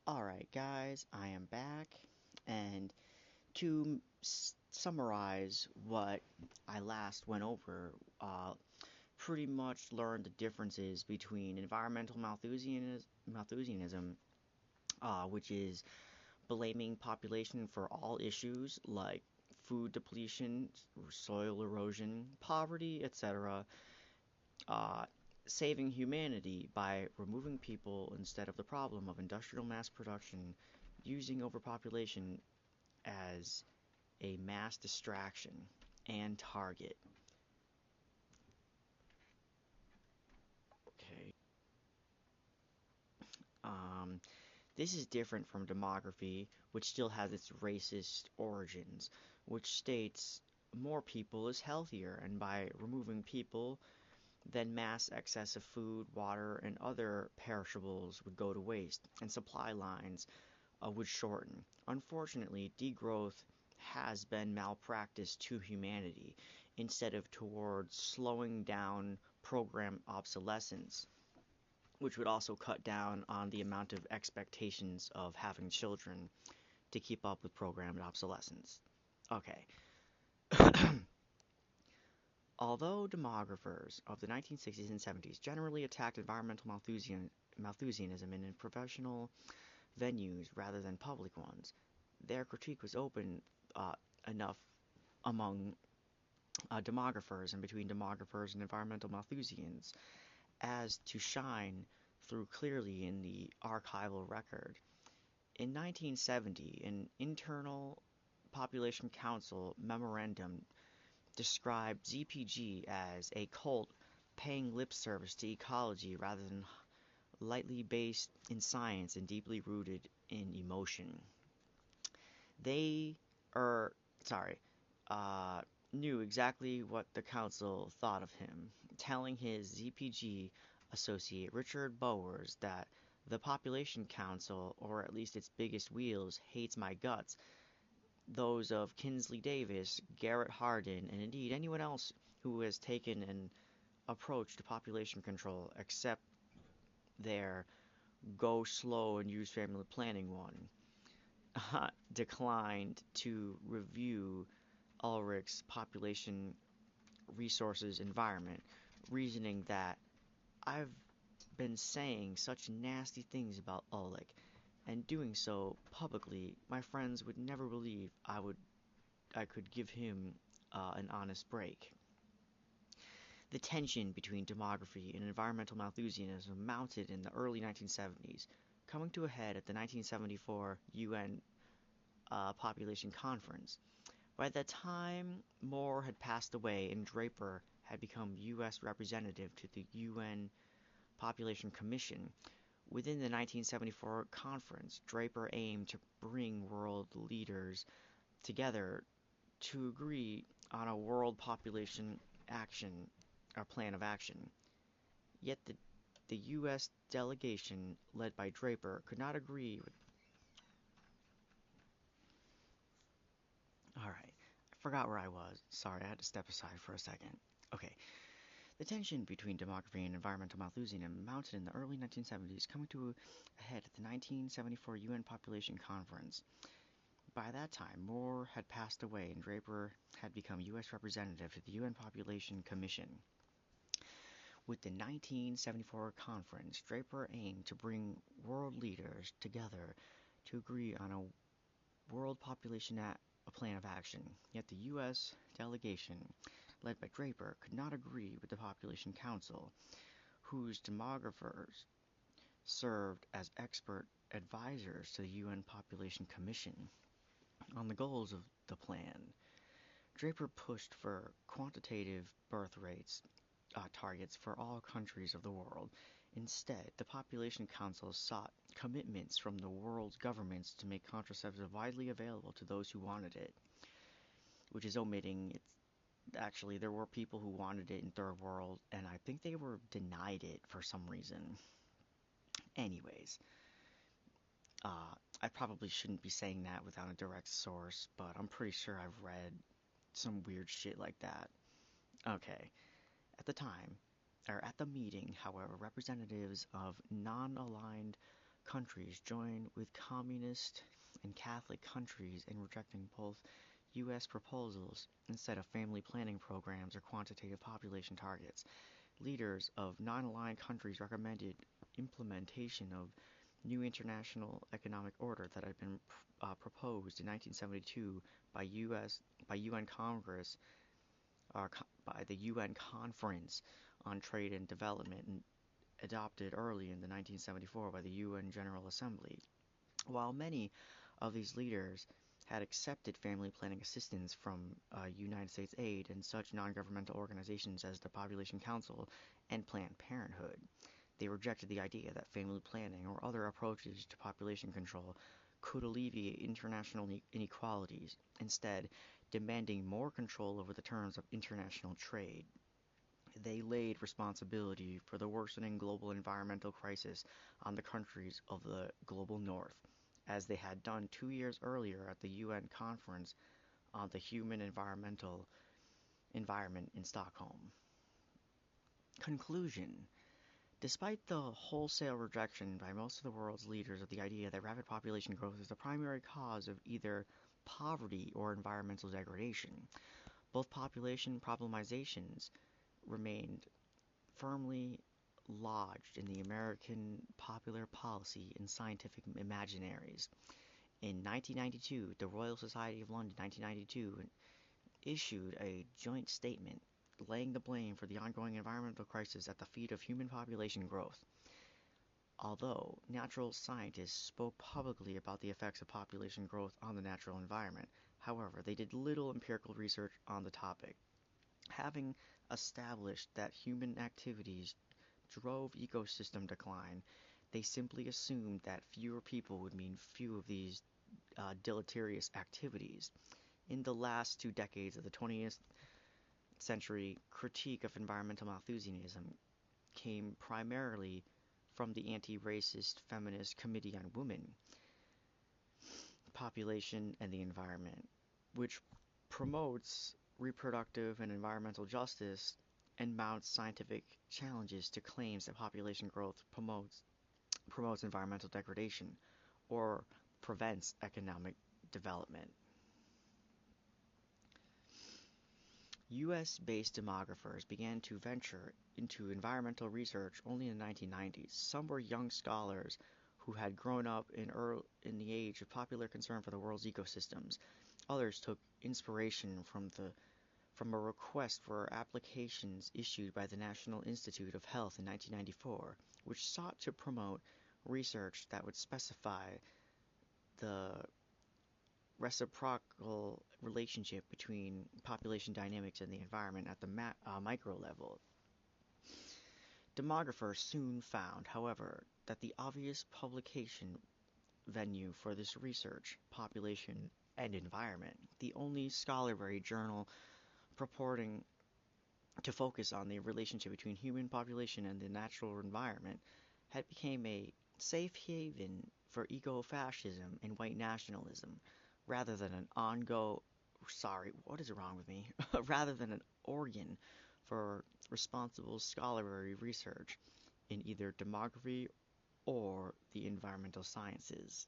Alright, guys, I am back, and to summarize what I last went over, pretty much learned the differences between environmental Malthusianism, which is blaming population for all issues like food depletion, soil erosion, poverty, etc., uh, saving humanity by removing people instead of the problem of industrial mass production, using overpopulation as a mass distraction and target. Okay. Um, this is different from demography, which still has its racist origins, which states more people is healthier, and by removing people, then mass excess of food, water, and other perishables would go to waste, and supply lines would shorten. Unfortunately, degrowth has been malpractice to humanity instead of towards slowing down program obsolescence, which would also cut down on the amount of expectations of having children to keep up with programmed obsolescence. Okay. Although demographers of the 1960s and 70s generally attacked environmental Malthusianism in professional venues rather than public ones, their critique was open enough among demographers and between demographers and environmental Malthusians as to shine through clearly in the archival record. In 1970, an internal Population Council memorandum described ZPG as a cult paying lip service to ecology rather than lightly based in science and deeply rooted in emotion. They, er, sorry, uh, knew exactly what the council thought of him, telling his ZPG associate Richard Bowers that the Population Council, or at least its biggest wheels, hates my guts. Those of Kinsley Davis, Garrett Hardin, and indeed anyone else who has taken an approach to population control except their go slow and use family planning one, declined to review Ulrich's population resources environment, reasoning that I've been saying such nasty things about Ulrich, and doing so publicly, my friends would never believe I could give him an honest break. The tension between demography and environmental Malthusianism mounted in the early 1970s, coming to a head at the 1974 UN Population Conference. By that time, Moore had passed away and Draper had become U.S. representative to the UN Population Commission. Within the 1974 conference, Draper aimed to bring world leaders together to agree on a world population action or plan of action. Yet the U.S. delegation, led by Draper, could not agree with. Alright, I forgot where I was. Sorry, I had to step aside for a second. Okay, the tension between demography and environmental Malthusianism mounted in the early 1970s, coming to a head at the 1974 UN Population Conference. By that time, Moore had passed away and Draper had become U.S. representative to the UN Population Commission. With the 1974 conference, Draper aimed to bring world leaders together to agree on a world population a plan of action. Yet the U.S. delegation, led by Draper, could not agree with the Population Council, whose demographers served as expert advisors to the UN Population Commission on the goals of the plan. Draper pushed for quantitative birth rates targets for all countries of the world. Instead, the Population Council sought commitments from the world's governments to make contraceptives widely available to those who wanted it, which is omitting it's actually there were people who wanted it in third world and I think they were denied it for some reason. Anyways, I probably shouldn't be saying that without a direct source, but I'm pretty sure I've read some weird shit like that. Okay. At the time, or at the meeting, however, representatives of non-aligned countries joined with communist and Catholic countries in rejecting both U.S. proposals instead of family planning programs or quantitative population targets. Leaders of non-aligned countries recommended implementation of new international economic order that had been proposed in 1972 by UN Congress or by the UN Conference on Trade and Development and adopted early in the 1974 by the UN General Assembly. While many of these leaders had accepted family planning assistance from United States aid and such non-governmental organizations as the Population Council and Planned Parenthood, they rejected the idea that family planning or other approaches to population control could alleviate international inequalities, instead demanding more control over the terms of international trade. They laid responsibility for the worsening global environmental crisis on the countries of the global north, as they had done 2 years earlier at the UN Conference on the Human Environmental Environment in Stockholm. Conclusion. Despite the wholesale rejection by most of the world's leaders of the idea that rapid population growth is the primary cause of either poverty or environmental degradation, both population problemizations remained firmly lodged in the American popular policy and scientific imaginaries. In 1992, the Royal Society of London 1992 issued a joint statement laying the blame for the ongoing environmental crisis at the feet of human population growth. Although natural scientists spoke publicly about the effects of population growth on the natural environment, however, they did little empirical research on the topic. Having established that human activities drove ecosystem decline, they simply assumed that fewer people would mean few of these deleterious activities. In the last 2 decades of the 20th century, critique of environmental Malthusianism came primarily from the anti-racist feminist Committee on Women, Population, and the Environment, which promotes reproductive and environmental justice and mounts scientific challenges to claims that population growth promotes environmental degradation or prevents economic development. US-based demographers began to venture into environmental research only in the 1990s. Some were young scholars who had grown up in the age of popular concern for the world's ecosystems. Others took inspiration from a request for applications issued by the National Institute of Health in 1994, which sought to promote research that would specify the reciprocal relationship between population dynamics and the environment at the micro level. Demographers soon found, however, that the obvious publication venue for this research, population and environment, the only scholarly journal purporting to focus on the relationship between human population and the natural environment, had become a safe haven for eco-fascism and white nationalism, rather than rather than an organ for responsible scholarly research in either demography or the environmental sciences.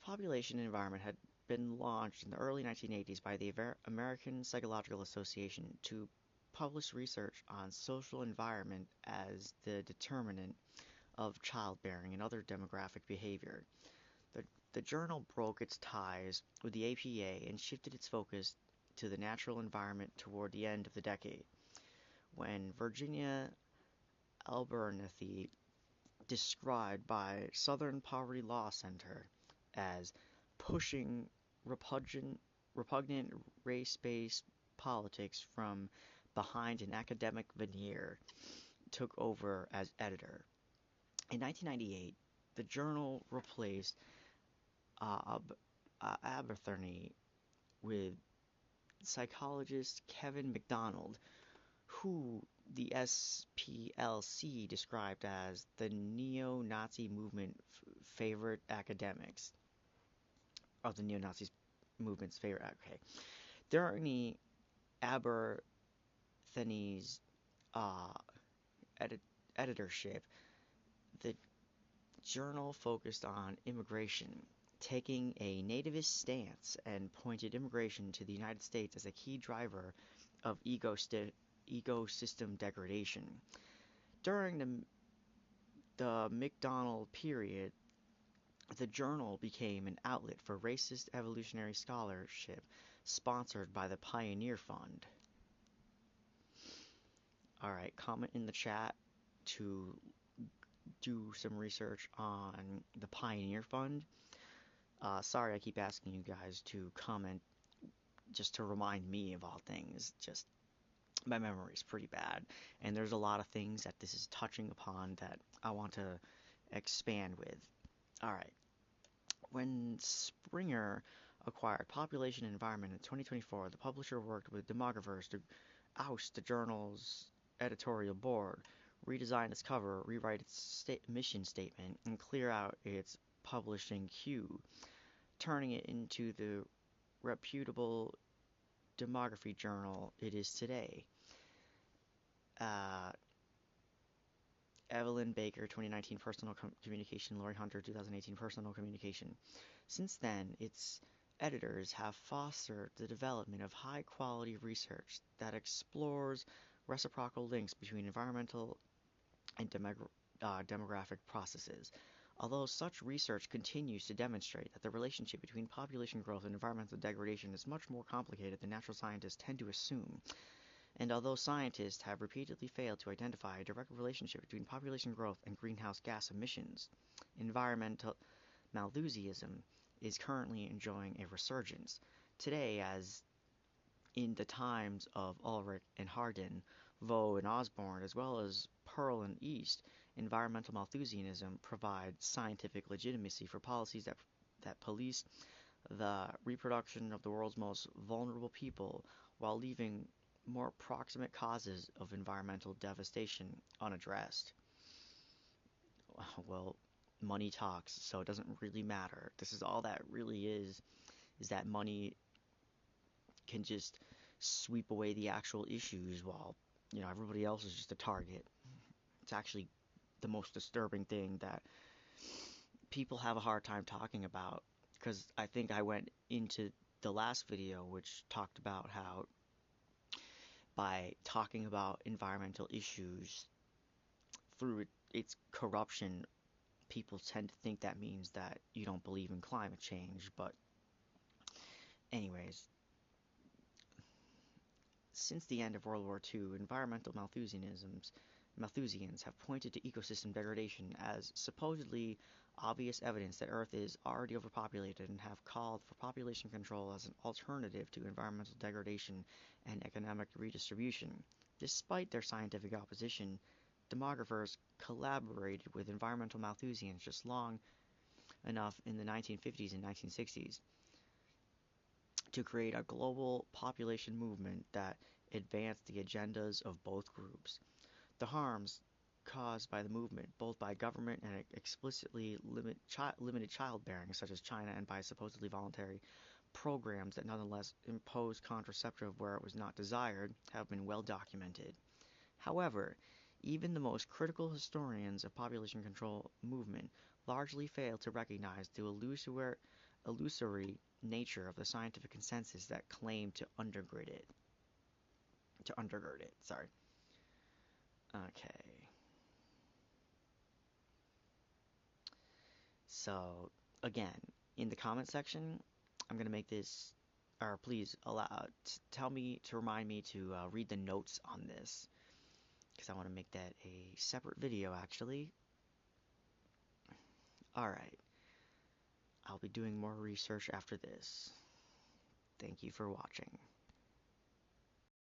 Population and environment had been launched in the early 1980s by the American Psychological Association to publish research on social environment as the determinant of childbearing and other demographic behavior. The journal broke its ties with the APA and shifted its focus to the natural environment toward the end of the decade, when Virginia Abernethy, described by Southern Poverty Law Center as pushing repugnant race-based politics from behind an academic veneer, took over as editor. In 1998, the journal replaced Abernethy with psychologist Kevin MacDonald, who the SPLC described as the neo-Nazi movement favorite academics. Of the neo-Nazi movement's favorite. Okay. During Abernethy's editorship, The journal focused on immigration, taking a nativist stance and pointed immigration to the United States as a key driver of ecosystem degradation. During the McDonald period, the journal became an outlet for racist evolutionary scholarship sponsored by the Pioneer Fund. Alright, comment in the chat to do some research on the Pioneer Fund. Sorry I keep asking you guys to comment just to remind me of all things. Just my memory is pretty bad, and there's a lot of things that this is touching upon that I want to expand with. Alright, when Springer acquired Population and Environment in 2024, the publisher worked with demographers to oust the journal's editorial board, redesign its cover, rewrite its mission statement, and clear out its publishing queue, turning it into the reputable demography journal it is today. Evelyn Baker, 2019 Personal Communication, Lori Hunter, 2018 Personal Communication. Since then, its editors have fostered the development of high-quality research that explores reciprocal links between environmental and demographic processes. Although such research continues to demonstrate that the relationship between population growth and environmental degradation is much more complicated than natural scientists tend to assume, and although scientists have repeatedly failed to identify a direct relationship between population growth and greenhouse gas emissions, environmental Malthusianism is currently enjoying a resurgence. Today, as in the times of Ulrich and Hardin, Vaux and Osborne, as well as Pearl and East, environmental Malthusianism provides scientific legitimacy for policies that police the reproduction of the world's most vulnerable people while leaving more proximate causes of environmental devastation unaddressed. Well, money talks, so it doesn't really matter. This is all that really is that money can just sweep away the actual issues while, everybody else is just a target. It's actually the most disturbing thing that people have a hard time talking about, because I think I went into the last video which talked about how by talking about environmental issues through its corruption, people tend to think that means that you don't believe in climate change. But anyways, since the end of World War II, environmental Malthusians have pointed to ecosystem degradation as supposedly obvious evidence that Earth is already overpopulated and have called for population control as an alternative to environmental degradation and economic redistribution. Despite their scientific opposition, demographers collaborated with environmental Malthusians just long enough in the 1950s and 1960s to create a global population movement that advanced the agendas of both groups. The harms caused by the movement, both by government and explicitly limited childbearing, such as China, and by supposedly voluntary programs that nonetheless impose contraceptive where it was not desired, have been well documented. However, even the most critical historians of population control movement largely fail to recognize the illusory nature of the scientific consensus that claim to undergird it. Sorry. Okay. So, again, in the comment section, I'm going to make this, or please remind me to read the notes on this, because I want to make that a separate video, actually. Alright. I'll be doing more research after this. Thank you for watching.